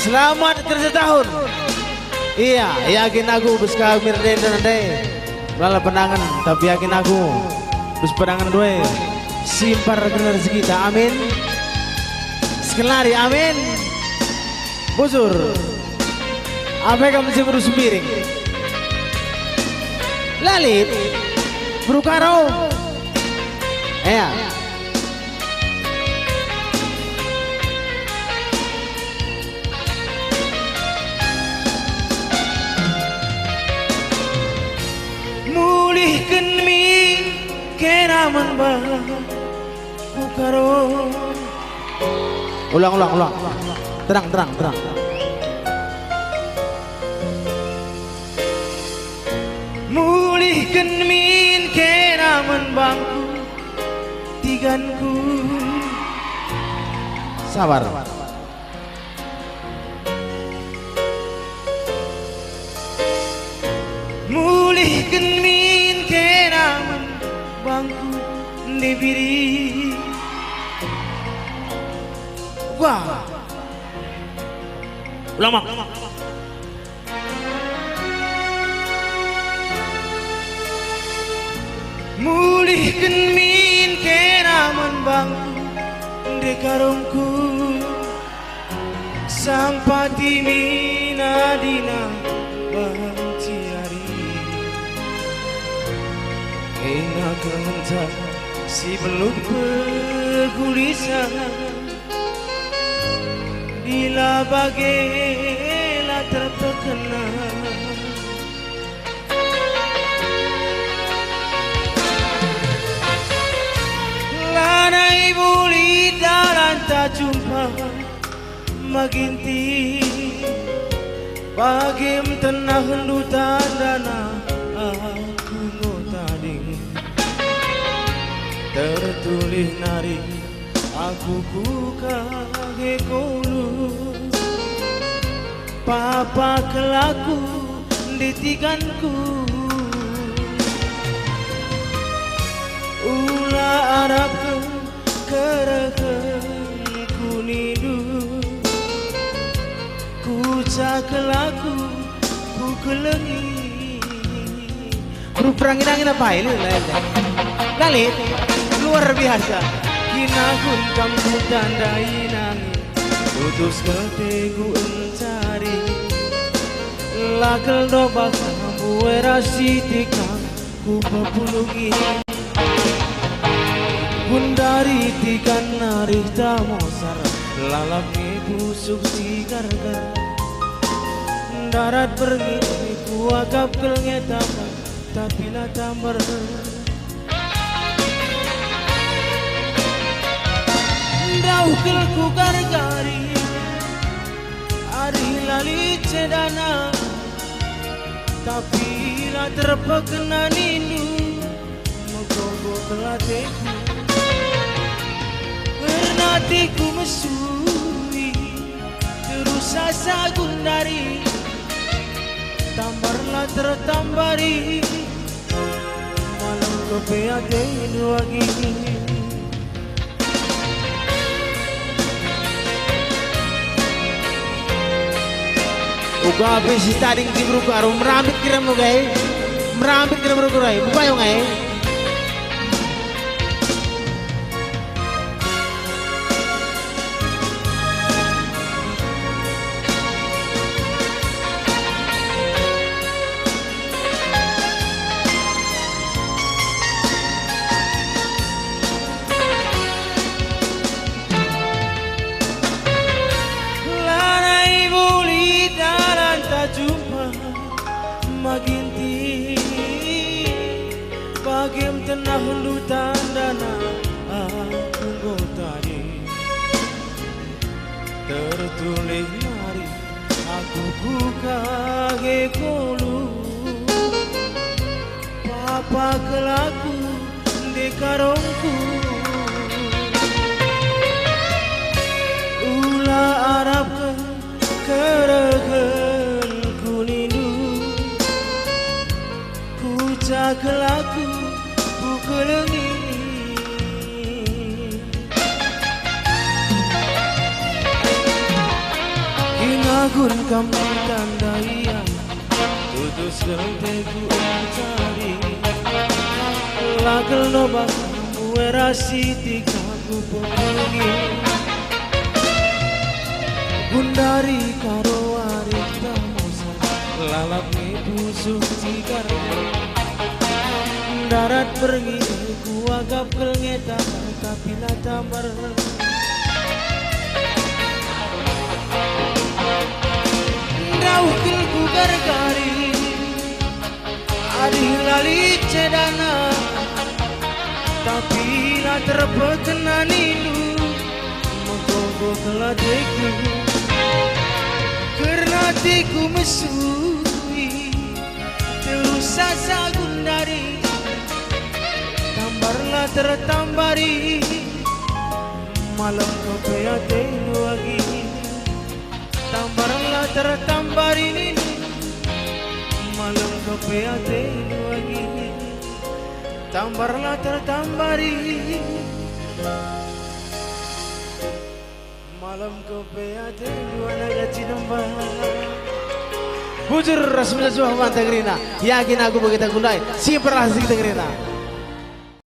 Selamat kerja tahun. Iya, yakin aku bus kamir dan lala penangan, tapi yakin aku bus penangan dua simpar generasi kita. Amin. Sekelari, amin. Busur. Apa kamu masih berus miring? Lalit, berukaro. Ya. Mulihkan mi kenaman bah bukaro. Ulang. Terang. Mulihkan min kenaman bangku tiganku. Sabar. Mulihkan min kenaman bangku dibiri. Wah. Ulama. Mulihkan min kenaman bangku di karungku sampati mina dina bahanciari enak kementar si belum bergulisan bila bagailah terpekena. Lanai buli dalam tak jumpa maginti bagim tenah hendutan dana aku ngotading tertulis nari aku kage kolu papa kelaku ditikanku ula Arab kereken kunidu ku cakelaku ku kelengi grup perangin-angin apa ini Lalit luar biasa kinakun kamu tandai nangin putus ketegu encari lakel dobak kamu erasitika ku pepulugi Bundari tikan narih tamosar lalap busuk si gargar darat pergi ku agap kelngetapan tapi la tambar dauh kelku gargari ari lali cedana tapi la terpekena nindu megogo telateku hatiku mesui terus asa gundari tambarlah tertambari malam kepeade dua gini uga habis tading di berukaro merambit kira mo gay merambit kira berukaro ay bukayo ngay maginti bagim tenah hundutan dana aku gotani tertulis mari aku kage kolu papa kelaku di karungku ula Arab keregen kelaku ku kelengi Ginagun kamu tandai tutus genteku cari lagel no bakamu erasi tikaku pengi Gundari karo warita musa lalap busuk tikar darat pergi ku agap kelngeta tapi natamar Daukil ku gargari Adih lali cedana Tapi la terpekena nindu Menggogo keladeku Karena tiku mesui Terus sasa gundari Tambarlah tertambari Malam kepeate lagi Tambarlah tertambari Malam kepeate lagi Tambarlah tertambari Malam kepeate luanaga cinembah Bujur rasmina suah manta gerina Yakin aku begitu gundai Simperlah kita gerina